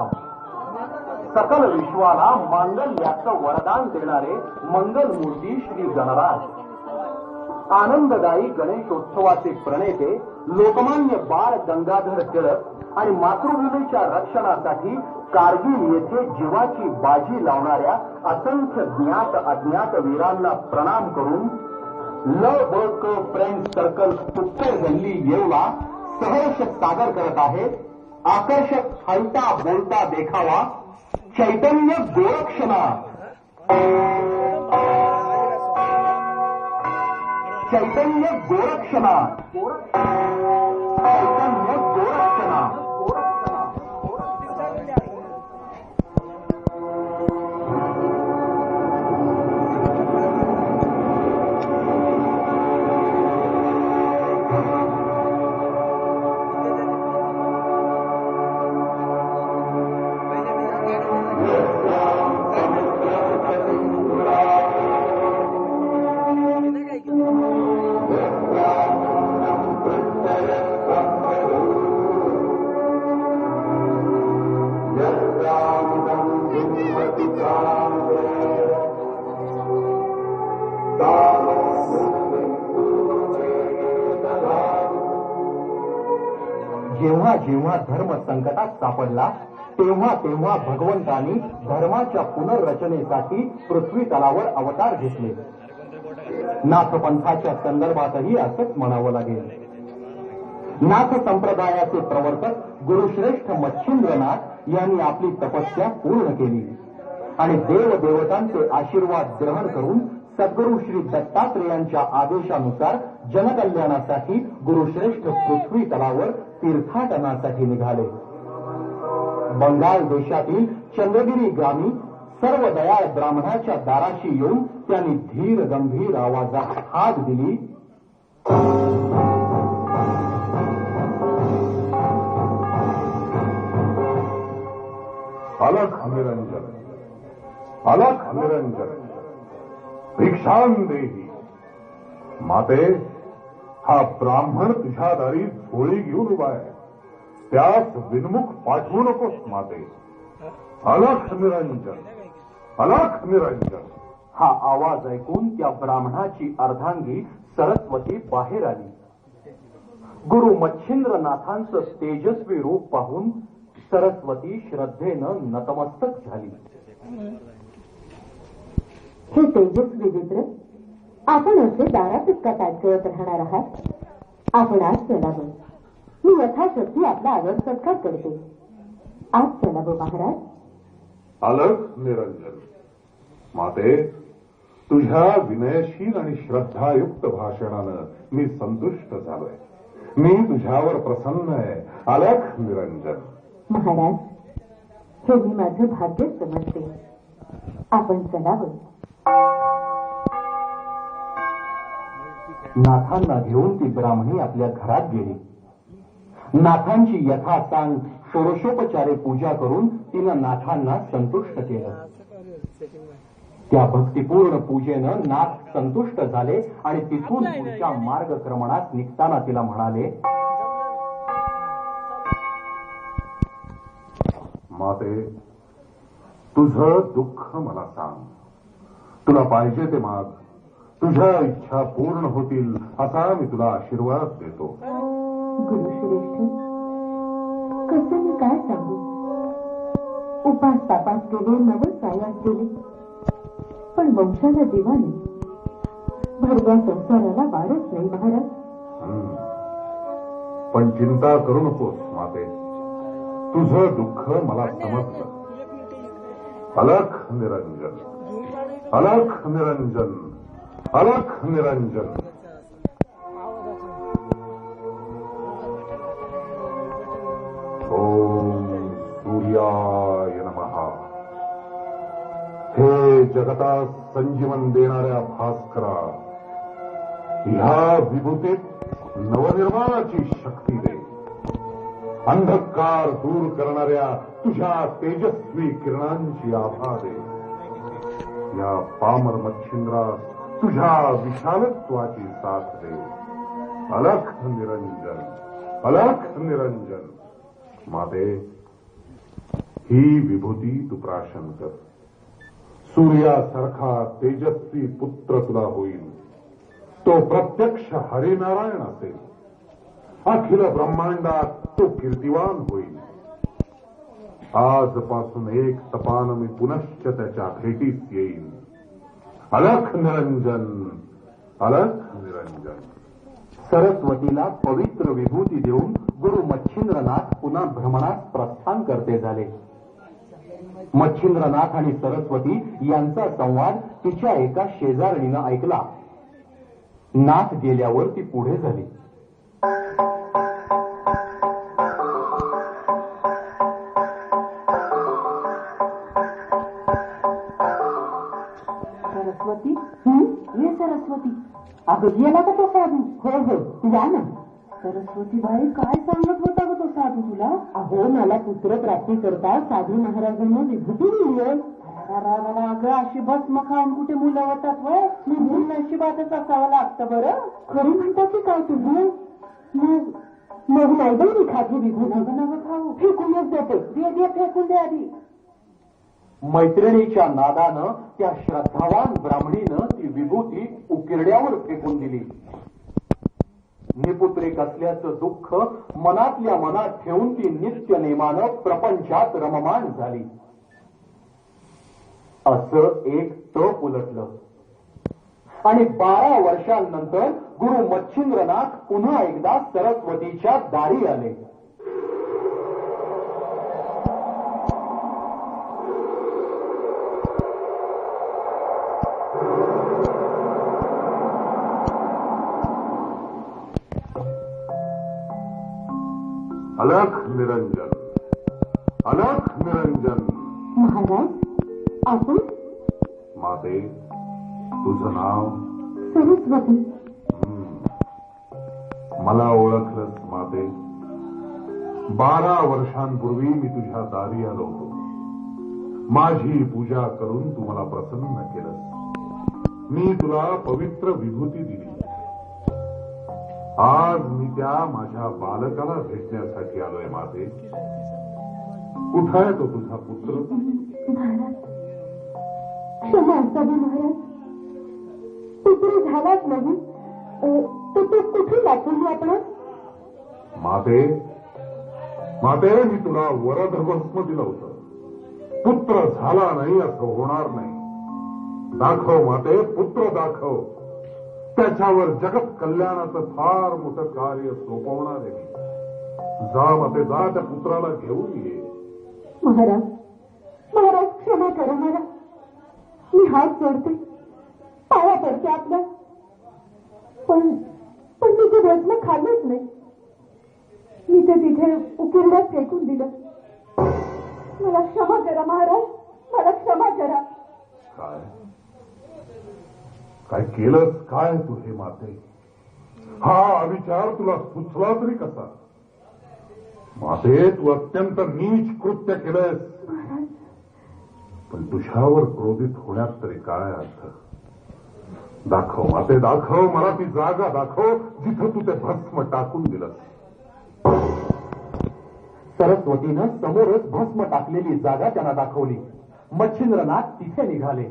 प्रथम. सकल विश्वाला मांगल्याचं वरदान देणारे मंगलमूर्ती श्री गणराज. आनंददायी गणेशोत्सवाचे प्रणेते लोकमान्य बाळ गंगाधर टिळक आणि मातृभूमीच्या रक्षणासाठी कारगिल येथे जीवाची बाजी लावणाऱ्या असंख्य ज्ञात अज्ञात वीरांना प्रणाम करून ल ब क फ्रेंड सर्कल उत्तर गल्ली येवला सहर्ष सादर करत आहे आकर्षक हलता बोलता देखावा चैतन्य गोरक्षनाथ. चैतन्य गोरक्षनाथ. चैतन्य गोरक्षनाथ. जेव्हा जेव्हा धर्म संकटात सापडला तेव्हा तेव्हा भगवंतांनी धर्माच्या पुनर्रचनेसाठी पृथ्वी तलावर अवतार घेतले. नाथपंथाच्या संदर्भातही असंच म्हणावं लागेल. नाथ संप्रदायाचे प्रवर्तक गुरुश्रेष्ठ मच्छिंद्रनाथ यांनी आपली तपस्या पूर्ण केली आणि देवदेवतांचे आशीर्वाद ग्रहण करून सद्गुरू श्री दत्तात्रेयांच्या आदेशानुसार जनकल्याणासाठी गुरुश्रेष्ठ पृथ्वी तलावर तीर्थाटनासाठी निघाले. बंगाल देशातील चंद्रगिरी ग्रामी सर्व दयाळ ब्राह्मणाच्या दाराशी येऊन त्यांनी धीर गंभीर आवाजात हाक दिली. अलख निरंजन, अलख निरंजन, भिक्षां देही. माते, हा ब्राह्मण तुझ्या दारी झोळी घेऊन उभा आहे, त्यास विनमुख पाठवू नकोस माते. अलख निरंजन, अलख निरंजन. हा आवाज ऐकून त्या ब्राह्मणाची अर्धांगी सरस्वती बाहेर आली. गुरु मच्छिंद्रनाथांचं तेजस्वी रूप पाहून सरस्वती श्रद्धेनं नतमस्तक झाली. हे तेजस्वी मित्र, आपण असे दारातच का ताटकळत राहणार आहात? आपण आज चलावं. मी यथाशक्ती आपला आदर सत्कार करते. आज चलावं महाराज. अलख निरंजन. माते, तुझ्या विनयशील आणि श्रद्धायुक्त भाषणानं मी संतुष्ट झालोय. मी तुझ्यावर प्रसन्न आहे. अलख निरंजन. महाराज, हे मी माझं भाग्य समजते. आपण चलावं. नाथांना घेऊन ती ब्राह्मणी आपल्या घरात गेली. नाथांची यथासांग षोडशोपचारे पूजा करून तिनं नाथांना संतुष्ट केलं. त्या भक्तिपूर्ण पूजेनं नाथ संतुष्ट झाले आणि तिथून पुढच्या मार्गक्रमणात निघताना तिला म्हणाले, माते, तुझं दुःख मला सांग. तुला पाहिजे ते माग. तुझ्या इच्छा पूर्ण होतील असा मी तुला आशीर्वाद देतो. गुरुश्रेष्ठ, कसं मी काय सांगू? उपास तापास केले, नवस सायास गेले, पण वंशाला दिवाने भरल्या संसाराला वारच नाही महाराज. पण चिंता करू नकोस माते, तुझं दुःख मला समजलं. अलख निरंजन, अलख निरंजन, अलख निरंजन. ओम सूर्याय नमः. हे जगता संजीवन देणाऱ्या भास्करा, ह्या विभूतीत नवनिर्माणाची शक्ती दे. अंधकार दूर करणाऱ्या तुझ्या तेजस्वी किरणांची आभा दे. या पामर मच्छिंद्रास तुझ्या विशालत्वाची साथ दे. अलख निरंजन, अलख निरंजन. माते, ही विभूती तू प्राशन कर. सूर्यासारखा तेजस्वी पुत्र तुला होईल. तो प्रत्यक्ष हरिनारायण असेल. अखिल ब्रह्मांडात तो कीर्तिवान होईल. आजपासून एक तपान मी पुनश्च त्याच्या भेटीस येईल. अलख निरंजन, अलख निरंजन. सरस्वतीला पवित्र विभूती देऊन गुरु मच्छिंद्रनाथ पुन्हा भ्रमणात प्रस्थान करते झाले. मच्छिंद्रनाथ आणि सरस्वती यांचा संवाद तिच्या एका शेजारणीनं ऐकला. नाथ गेल्यावर ती पुढे झाली. सरस्वती, ये सरस्वती. अगं गेला का तो साधू? हो या ना. सरस्वती बाई, काय सांगत होता ग तो साधू तुला? अहो, मला पुत्र प्राप्ती करता साधू महाराजांना विभूती दिली. अगं, अशी भस्म खाऊन कुठे मुलं होतात वय? नशिबातच असावं लागतं बरं. खरी म्हणता की काय तुझं? मग नाही बाई मी खाती विभूती. नवं खाऊ, फेकूनच देते. फेकून दे आधी. मैत्रिणीच्या नादानं त्या श्रद्धावान ब्राह्मणीनं ती विभूती उकिरड्यावर फेकून दिली. निपुत्रिक असल्याचं दुःख मनातल्या मनात ठेवून ती नित्य नेमानं प्रपंचात रममाण झाली. असं एक तप उलटलं आणि 12 वर्षांनंतर गुरु मच्छिंद्रनाथ पुन्हा एकदा सरस्वतीच्या दारी आले. अलख निरंजन, अलख निरंजन. महाराज, आपण? माते, तुझं नाव? सरस्वती. मला ओळखलंस माते. 12 वर्षांपूर्वी मी तुझ्या दारी आलो होतो. माझी पूजा करून तू मला प्रसन्न केलंस. मी तुला पवित्र विभूती दिली. आज मी त्या माझ्या बालकाला भेटण्यासाठी आलोय माते. कुठं आहे तो तुझा पुत्र? महाराज, क्षमा असावी महाराज. पुत्र झालाच नाही. तो कुठे दाखवली आपण? माते, माते, मी तुला वरदभस्म दिलं होतं. पुत्र झाला नाही असं होणार नाही. दाखव माते, पुत्र दाखव. त्याच्यावर जगत कल्याणाचं फार मोठं कार्य सोपवणार आहे. जा माते, जा, त्या पुत्राला घेऊन ये. महाराज, महाराज, क्षमा करा मला. मी हात जोडते, पाया पडते आपल्या. पण मी ते भस्म खाल्लंच नाही. मी ते तिथे उकिरड्यात फेकून दिलं. मला क्षमा करा महाराज, मला क्षमा करा. काय काय केलंस काय तू हे माते? हा विचार तुला सुचला तरी कसा? माते, तू अत्यंत नीच कृत्य केलंस. पण तुझ्यावर क्रोधित होण्यात तरी काय अर्थ? दाखव माते, दाखव मला ती जागा. दाखव जिथं तू ते भस्म टाकून दिलंस. सरस्वतीनं समोरच भस्म टाकलेली जागा त्यांना दाखवली. मच्छिंद्रनाथ तिथे निघाले.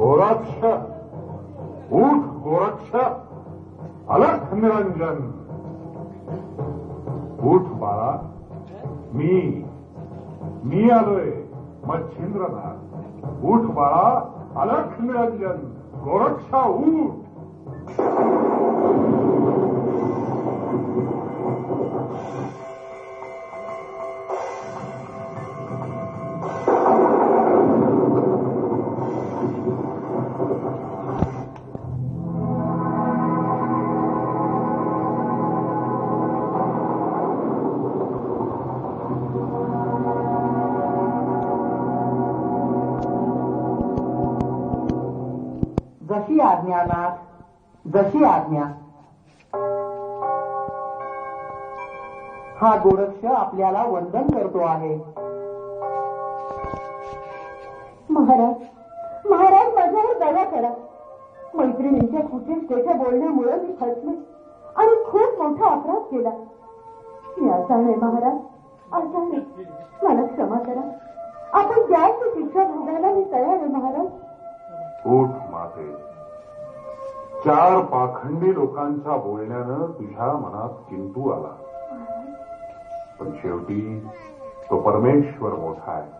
गोरक्ष, उठ गोरक्ष, अलख निरंजन. उठ बाळा. मी आलोय मच्छिंद्रनाथ. उठ बाळा, अलख निरंजन. गोरक्षा, उठ. जशी आज्ञा नाथ, जशी आज्ञा. हा गोरक्ष आपल्याला वंदन करतो आहे. महाराज, महाराज, माझ्यावर दया करा. मैत्री कार्गिणींच्या कुचेष्टेच्या बोलण्यामुळे मी फसले आणि खूप मोठा अपराध केला. मी असा नाही महाराज, असा नाही. मला क्षमा करा. आपण त्याची शिक्षा भोगायला मी तयार आहे महाराज. उठ माते. 4 पाखंडी लोकांच्या बोलण्यानं तुझ्या मनात किंतु आला, पण शेवटी तो परमेश्वर मोठा आहे.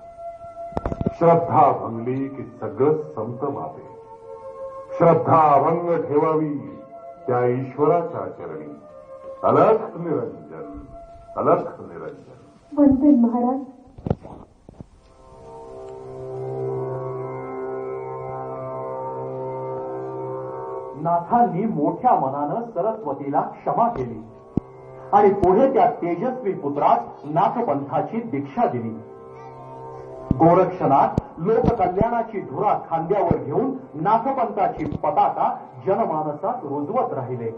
श्रद्धा भंगली की सगळं संत माते. श्रद्धा अभंग ठेवावी त्या ईश्वराच्या चरणी. अलख निरंजन, अलख निरंजन. वंदन महाराज. नाथांनी मोठ्या मनानं सरस्वतीला क्षमा केली आणि पुढे त्या तेजस्वी पुत्रास नाथपंथाची दीक्षा दिली. गोरक्षनाथ लोककल्याणाची धुरा खांद्यावर घेऊन नाथपंथाची पताका जनमानसात रुजवत राहिले.